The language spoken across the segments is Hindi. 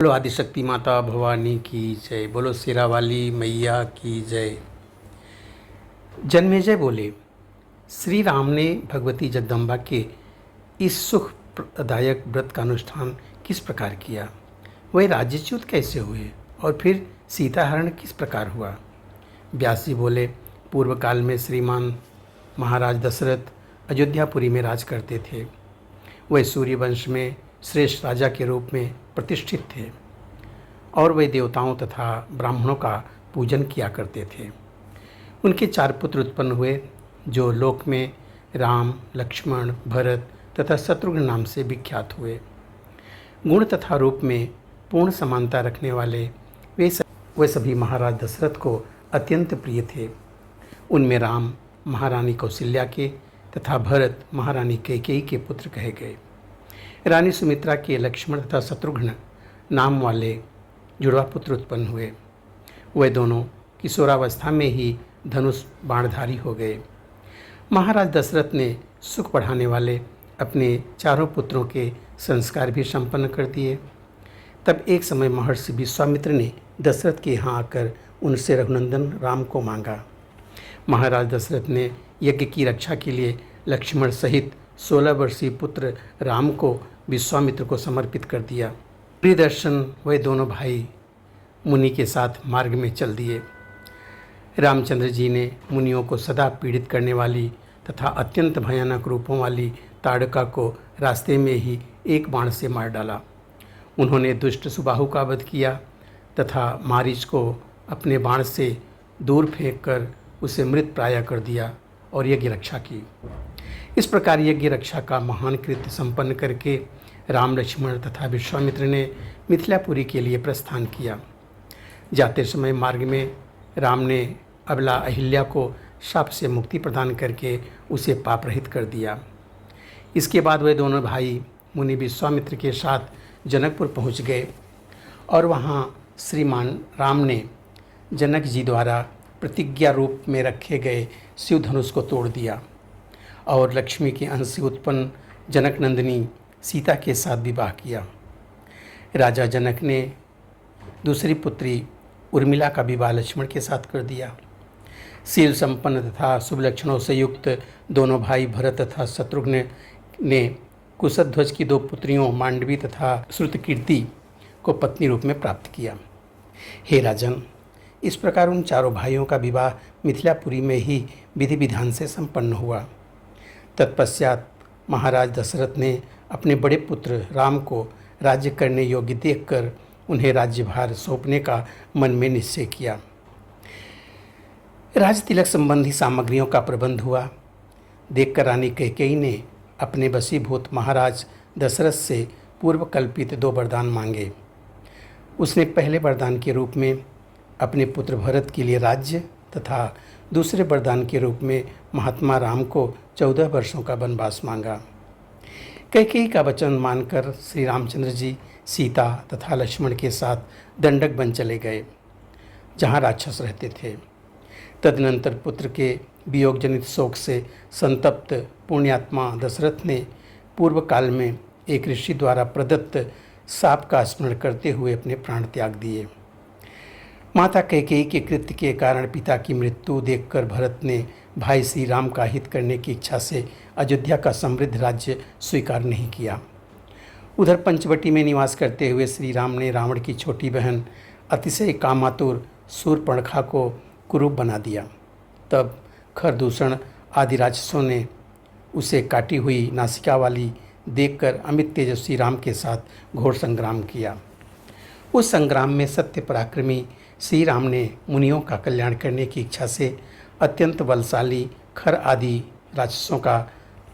बोलो आदिशक्ति माता भवानी की जय। बोलो शेरा वाली मैया की जय। जन्मेजय बोले, श्री राम ने भगवती जगदम्बा के इस सुखदायक व्रत का अनुष्ठान किस प्रकार किया, वह राज्यच्युत कैसे हुए और फिर सीताहरण किस प्रकार हुआ। व्यास जी बोले, पूर्व काल में श्रीमान महाराज दशरथ अयोध्यापुरी में राज करते थे। वह सूर्यवंश में श्रेष्ठ राजा के रूप में प्रतिष्ठित थे और वे देवताओं तथा ब्राह्मणों का पूजन किया करते थे। उनके 4 पुत्र उत्पन्न हुए जो लोक में राम, लक्ष्मण, भरत तथा शत्रुघ्न नाम से विख्यात हुए। गुण तथा रूप में पूर्ण समानता रखने वाले वे सभी महाराज दशरथ को अत्यंत प्रिय थे। उनमें राम महारानी कौशल्या के तथा भरत महारानी कैकेयी के पुत्र कहे गए। रानी सुमित्रा के लक्ष्मण तथा शत्रुघ्न नाम वाले जुड़वा पुत्र उत्पन्न हुए। वे दोनों किशोरावस्था में ही धनुष बाणधारी हो गए। महाराज दशरथ ने सुख बढ़ाने वाले अपने 4 पुत्रों के संस्कार भी संपन्न कर दिए। तब एक समय महर्षि विश्वामित्र ने दशरथ के यहाँ आकर उनसे रघुनंदन राम को मांगा। महाराज दशरथ ने यज्ञ की रक्षा के लिए लक्ष्मण सहित 16 वर्षीय पुत्र राम को विश्वामित्र को समर्पित कर दिया। प्रिय दर्शन वे दोनों भाई मुनि के साथ मार्ग में चल दिए। रामचंद्र जी ने मुनियों को सदा पीड़ित करने वाली तथा अत्यंत भयानक रूपों वाली ताड़का को रास्ते में ही एक बाण से मार डाला। उन्होंने दुष्ट सुबाहु का वध किया तथा मारीच को अपने बाण से दूर फेंक कर उसे मृत प्राय कर दिया और यज्ञ रक्षा की। इस प्रकार यज्ञ रक्षा का महान कृत्य संपन्न करके राम, लक्ष्मण तथा विश्वामित्र ने मिथिलापुरी के लिए प्रस्थान किया। जाते समय मार्ग में राम ने अबला अहिल्या को शाप से मुक्ति प्रदान करके उसे पाप रहित कर दिया। इसके बाद वे दोनों भाई मुनि विश्वामित्र के साथ जनकपुर पहुंच गए और वहां श्रीमान राम ने जनक जी द्वारा प्रतिज्ञा रूप में रखे गए शिव धनुष को तोड़ दिया और लक्ष्मी के अंश से उत्पन्न जनक नंदिनी सीता के साथ विवाह किया। राजा जनक ने दूसरी पुत्री उर्मिला का विवाह लक्ष्मण के साथ कर दिया। शील संपन्न तथा शुभ लक्षणों से युक्त दोनों भाई भरत तथा शत्रुघ्न ने कुशध्वज की 2 पुत्रियों मांडवी तथा श्रुतकीर्ति को पत्नी रूप में प्राप्त किया। हे राजन, इस प्रकार उन 4 भाइयों का विवाह मिथिलापुरी में ही विधि विधान से संपन्न हुआ। तत्पश्चात महाराज दशरथ ने अपने बड़े पुत्र राम को राज्य करने योग्य देखकर उन्हें राज्यभार सौंपने का मन में निश्चय किया। राज तिलक संबंधी सामग्रियों का प्रबंध हुआ। देखकर रानी कैकेयी ने अपने वशीभूत महाराज दशरथ से पूर्व कल्पित 2 वरदान मांगे। उसने पहले वरदान के रूप में अपने पुत्र भरत के लिए राज्य तथा दूसरे वरदान के रूप में महात्मा राम को 14 वर्षों का वनवास मांगा। कैकेयी का वचन मानकर श्री रामचंद्र जी सीता तथा लक्ष्मण के साथ दंडक वन चले गए, जहाँ राक्षस रहते थे। तदनंतर पुत्र के वियोग जनित शोक से संतप्त पुण्यात्मा दशरथ ने पूर्व काल में एक ऋषि द्वारा प्रदत्त शाप का स्मरण करते हुए अपने प्राण त्याग दिए। माता कैकेयी के कृत्य के कारण पिता की मृत्यु देखकर भरत ने भाई श्री राम का हित करने की इच्छा से अयोध्या का समृद्ध राज्य स्वीकार नहीं किया। उधर पंचवटी में निवास करते हुए श्री राम ने रावण की छोटी बहन अतिशय कामातुर शूर्पणखा को कुरूप बना दिया। तब खरदूषण आदि राक्षसों ने उसे काटी हुई नासिका वाली देखकर अमित तेजस्वी राम के साथ घोर संग्राम किया। उस संग्राम में सत्य पराक्रमी श्री राम ने मुनियों का कल्याण करने की इच्छा से अत्यंत बलशाली खर आदि राक्षसों का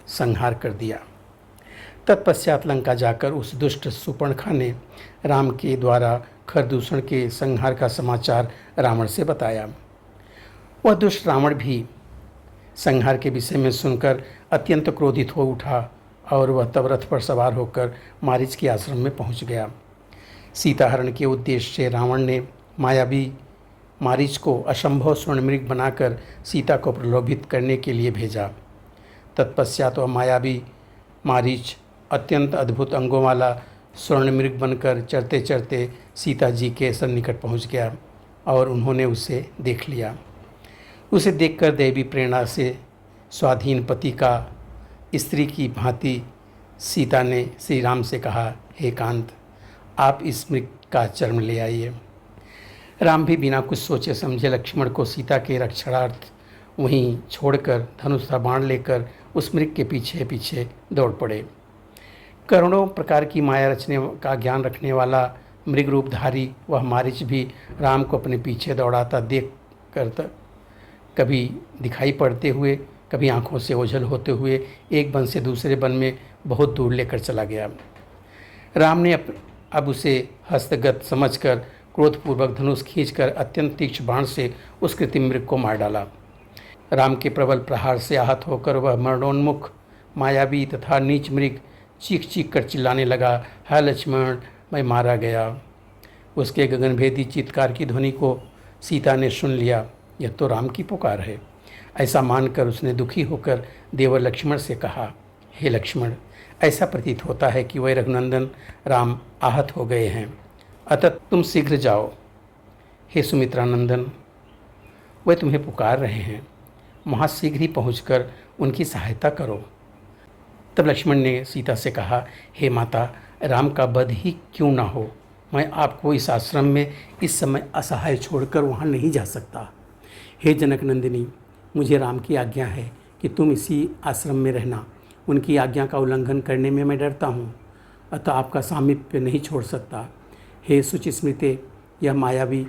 संहार कर दिया। तत्पश्चात लंका जाकर उस दुष्ट शूर्पणखा ने राम के द्वारा खरदूषण के संहार का समाचार रावण से बताया। वह दुष्ट रावण भी संहार के विषय में सुनकर अत्यंत क्रोधित हो उठा और वह तब रथ पर सवार होकर मारीच के आश्रम में पहुंच गया। सीताहरण के उद्देश्य से रावण ने मायावी मारीच को असंभव स्वर्णमृग बनाकर सीता को प्रलोभित करने के लिए भेजा। तत्पश्चात वह मायावी मारीच अत्यंत अद्भुत अंगों वाला स्वर्ण मृग बनकर चरते चरते सीता जी के सन्निकट पहुंच गया और उन्होंने उसे देख लिया। उसे देखकर दैवी प्रेरणा से स्वाधीन पति का स्त्री की भांति सीता ने श्री राम से कहा, हे कांत, आप इस मृग का चर्म ले आइए। राम भी बिना कुछ सोचे समझे लक्ष्मण को सीता के रक्षणार्थ वहीं छोड़कर धनुष का बाण लेकर उस मृग के पीछे पीछे दौड़ पड़े। करोड़ों प्रकार की माया रचने का ज्ञान रखने वाला मृग रूपधारी वह मारीच भी राम को अपने पीछे दौड़ाता देख कर कभी दिखाई पड़ते हुए, कभी आंखों से ओझल होते हुए एक वन से दूसरे वन में बहुत दूर लेकर चला गया। राम ने अब उसे हस्तगत समझकर क्रोधपूर्वक धनुष खींचकर अत्यंत तीक्ष्ण बाण से उस कृत्रिम मृग को मार डाला। राम के प्रबल प्रहार से आहत होकर वह मरणोन्मुख मायावी तथा नीच मृग चीख चीख कर चिल्लाने लगा, है लक्ष्मण, मैं मारा गया। उसके गगनभेदी चित्कार की ध्वनि को सीता ने सुन लिया। यह तो राम की पुकार है। ऐसा मानकर उसने दुखी होकर देवर लक्ष्मण से कहा, हे लक्ष्मण, ऐसा प्रतीत होता है कि वह रघुनंदन राम आहत हो गए हैं, अतः तुम शीघ्र जाओ। हे सुमित्रानंदन, वे तुम्हें पुकार रहे हैं, वहाँ शीघ्र ही पहुँचकर उनकी सहायता करो। तब लक्ष्मण ने सीता से कहा, हे माता, राम का वध ही क्यों ना हो, मैं आपको इस आश्रम में इस समय असहाय छोड़कर वहाँ नहीं जा सकता। हे जनक नंदिनी, मुझे राम की आज्ञा है कि तुम इसी आश्रम में रहना। उनकी आज्ञा का उल्लंघन करने में मैं डरता हूँ, अतः आपका सामीप्य नहीं छोड़ सकता। हे सुचिस्मृते, यह मायावी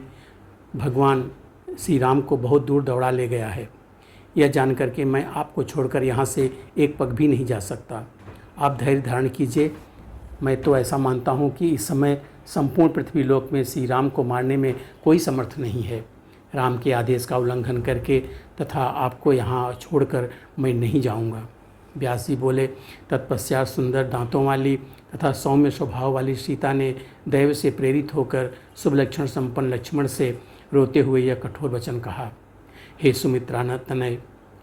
भगवान श्री राम को बहुत दूर दौड़ा ले गया है। यह जानकर के मैं आपको छोड़कर यहाँ से एक पग भी नहीं जा सकता। आप धैर्य धारण कीजिए। मैं तो ऐसा मानता हूँ कि इस समय संपूर्ण पृथ्वी लोक में श्री राम को मारने में कोई समर्थ नहीं है। राम के आदेश का उल्लंघन करके तथा आपको यहाँ छोड़कर मैं नहीं जाऊँगा। व्यास जी बोले, तत्पश्चात सुंदर दांतों वाली तथा सौम्य स्वभाव वाली सीता ने दैव से प्रेरित होकर शुभ लक्षण संपन्न लक्ष्मण से रोते हुए यह कठोर वचन कहा, हे सुमित्रा तनय,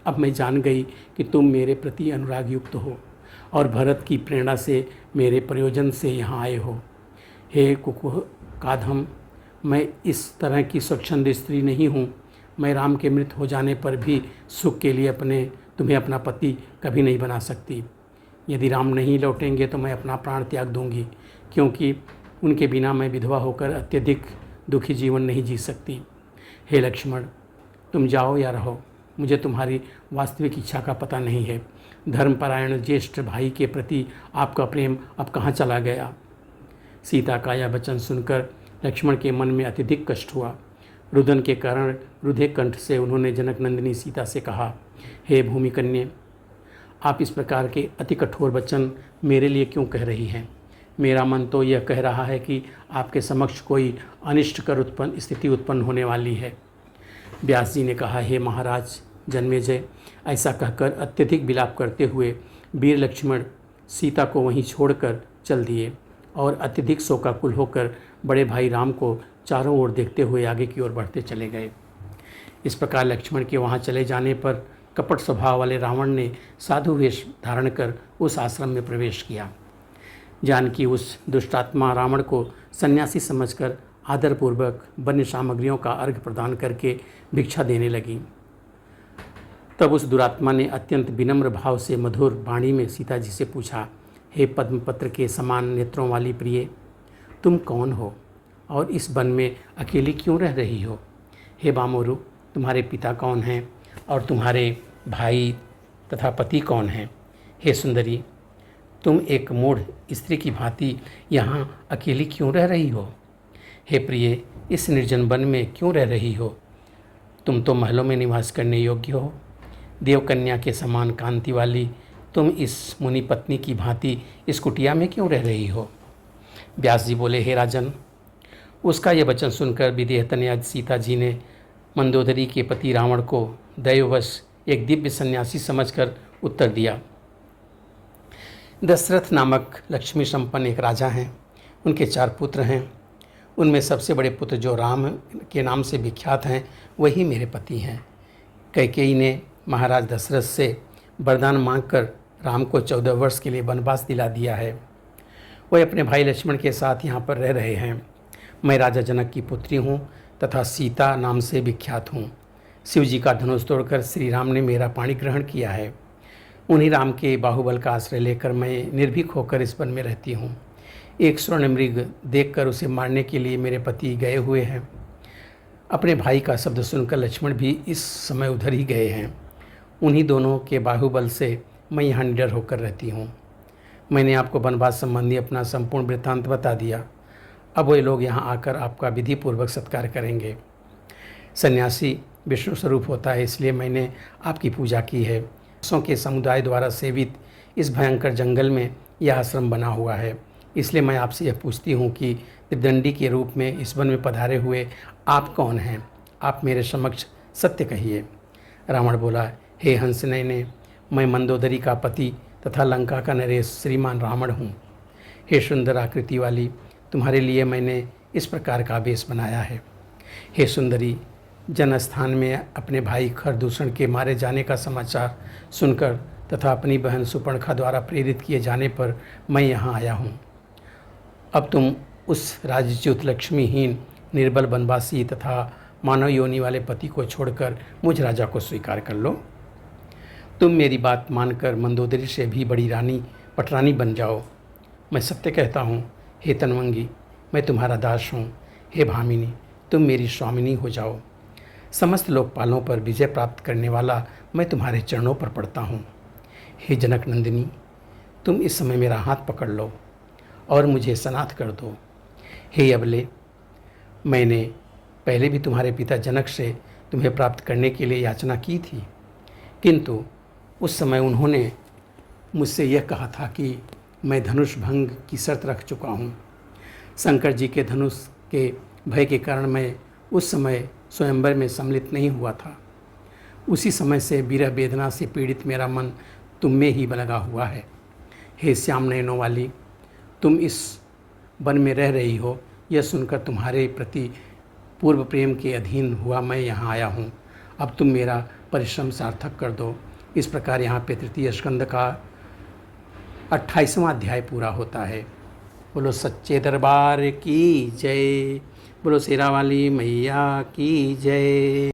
अब मैं जान गई कि तुम मेरे प्रति अनुराग युक्त हो और भरत की प्रेरणा से मेरे प्रयोजन से यहाँ आए हो। हे कुकुह काधम, मैं इस तरह की स्वच्छंद स्त्री नहीं हूँ। मैं राम के मृत हो जाने पर भी सुख के लिए तुम्हें अपना पति कभी नहीं बना सकती। यदि राम नहीं लौटेंगे तो मैं अपना प्राण त्याग दूंगी, क्योंकि उनके बिना मैं विधवा होकर अत्यधिक दुखी जीवन नहीं जी सकती। हे लक्ष्मण, तुम जाओ या रहो, मुझे तुम्हारी वास्तविक इच्छा का पता नहीं है। धर्मपरायण ज्येष्ठ भाई के प्रति आपका प्रेम अब कहाँ चला गया। सीता का यह वचन सुनकर लक्ष्मण के मन में अत्यधिक कष्ट हुआ। रुदन के कारण रुधे कंठ से उन्होंने जनक नंदिनी सीता से कहा, हे भूमि कन्या, आप इस प्रकार के अति कठोर वचन मेरे लिए क्यों कह रही हैं। मेरा मन तो यह कह रहा है कि आपके समक्ष कोई अनिष्टकर स्थिति उत्पन्न होने वाली है। व्यास जी ने कहा, हे महाराज जन्मेजय, ऐसा कहकर अत्यधिक विलाप करते हुए वीर लक्ष्मण सीता को वहीं छोड़कर चल दिए और अत्यधिक शोकाकुल होकर बड़े भाई राम को चारों ओर देखते हुए आगे की ओर बढ़ते चले गए। इस प्रकार लक्ष्मण के वहाँ चले जाने पर कपट स्वभाव वाले रावण ने साधु वेश धारण कर उस आश्रम में प्रवेश किया। जानकी उस दुष्टात्मा रावण को सन्यासी समझकर आदरपूर्वक वन्य सामग्रियों का अर्घ्य प्रदान करके भिक्षा देने लगी। तब उस दुरात्मा ने अत्यंत विनम्र भाव से मधुर वाणी में सीता जी से पूछा, हे पद्मपत्र के समान नेत्रों वाली प्रिय, तुम कौन हो और इस वन में अकेली क्यों रह रही हो। हे बामोरु, तुम्हारे पिता कौन हैं और तुम्हारे भाई तथा पति कौन हैं। हे सुंदरी, तुम एक मूढ़ स्त्री की भांति यहाँ अकेली क्यों रह रही हो। हे प्रिय, इस निर्जन वन में क्यों रह रही हो। तुम तो महलों में निवास करने योग्य हो। देवकन्या के समान कांति वाली तुम इस मुनि पत्नी की भांति इस कुटिया में क्यों रह रही हो। व्यास जी बोले, हे राजन, उसका यह वचन सुनकर विदेहतनया सीता जी ने मंदोदरी के पति रावण को दैववश एक दिव्य सन्यासी समझकर उत्तर दिया। दशरथ नामक लक्ष्मी संपन्न एक राजा हैं। उनके 4 पुत्र हैं। उनमें सबसे बड़े पुत्र जो राम के नाम से विख्यात हैं, वही मेरे पति हैं। कैकेयी ने महाराज दशरथ से वरदान मांगकर राम को 14 वर्ष के लिए वनवास दिला दिया है। वह अपने भाई लक्ष्मण के साथ यहाँ पर रह रहे हैं। मैं राजा जनक की पुत्री हूँ तथा सीता नाम से विख्यात हूँ। शिव जी का धनुष तोड़कर श्री राम ने मेरा पाणी ग्रहण किया है। उन्हीं राम के बाहुबल का आश्रय लेकर मैं निर्भीक होकर इस वन में रहती हूँ। एक स्वर्ण मृग देखकर उसे मारने के लिए मेरे पति गए हुए हैं। अपने भाई का शब्द सुनकर लक्ष्मण भी इस समय उधर ही गए हैं। उन्हीं दोनों के बाहुबल से मैं यहाँ निडर होकर रहती हूँ। मैंने आपको वनवास संबंधी अपना संपूर्ण वृत्तांत बता दिया। अब वे लोग यहाँ आकर आपका विधिपूर्वक सत्कार करेंगे। सन्यासी विष्णु स्वरूप होता है, इसलिए मैंने आपकी पूजा की है। सौ के समुदाय द्वारा सेवित इस भयंकर जंगल में यह आश्रम बना हुआ है। इसलिए मैं आपसे यह पूछती हूँ कि त्रिदंडी के रूप में इस वन में पधारे हुए आप कौन हैं? आप मेरे समक्ष सत्य कहिए। रावण बोला, हे हंसनयने, मैं मंदोदरी का पति तथा लंका का नरेश श्रीमान रावण हूँ। हे सुंदर आकृति वाली, तुम्हारे लिए मैंने इस प्रकार का वेश बनाया है। हे सुंदरी, जनस्थान में अपने भाई खरदूषण के मारे जाने का समाचार सुनकर तथा अपनी बहन सुपर्णखा द्वारा प्रेरित किए जाने पर मैं यहाँ आया हूँ। अब तुम उस राजच्युत लक्ष्मीहीन निर्बल वनवासी तथा मानव योनि वाले पति को छोड़कर मुझ राजा को स्वीकार कर लो। तुम मेरी बात मानकर मंदोदरी से भी बड़ी रानी पटरानी बन जाओ। मैं सत्य कहता हूँ, हे तनवंगी, मैं तुम्हारा दास हूँ। हे भामिनी, तुम मेरी स्वामिनी हो जाओ। समस्त लोकपालों पर विजय प्राप्त करने वाला मैं तुम्हारे चरणों पर पड़ता हूँ। हे जनक नंदिनी, तुम इस समय मेरा हाथ पकड़ लो और मुझे सनाथ कर दो। हे अबले, मैंने पहले भी तुम्हारे पिता जनक से तुम्हें प्राप्त करने के लिए याचना की थी, किंतु उस समय उन्होंने मुझसे यह कहा था कि मैं धनुष भंग की शर्त रख चुका हूँ। शंकर जी के धनुष के भय के कारण मैं उस समय स्वयंवर में सम्मिलित नहीं हुआ था। उसी समय से विरह वेदना से पीड़ित मेरा मन तुम में ही लगा हुआ है। हे श्याम नयनों वाली, तुम इस वन में रह रही हो, यह सुनकर तुम्हारे प्रति पूर्व प्रेम के अधीन हुआ मैं यहाँ आया हूँ। अब तुम मेरा परिश्रम सार्थक कर दो। इस प्रकार यहाँ पे तृतीय स्कंद का 28वां अध्याय पूरा होता है। बोलो सच्चे दरबार की जय। बोलो शेरा वाली मैया की जय।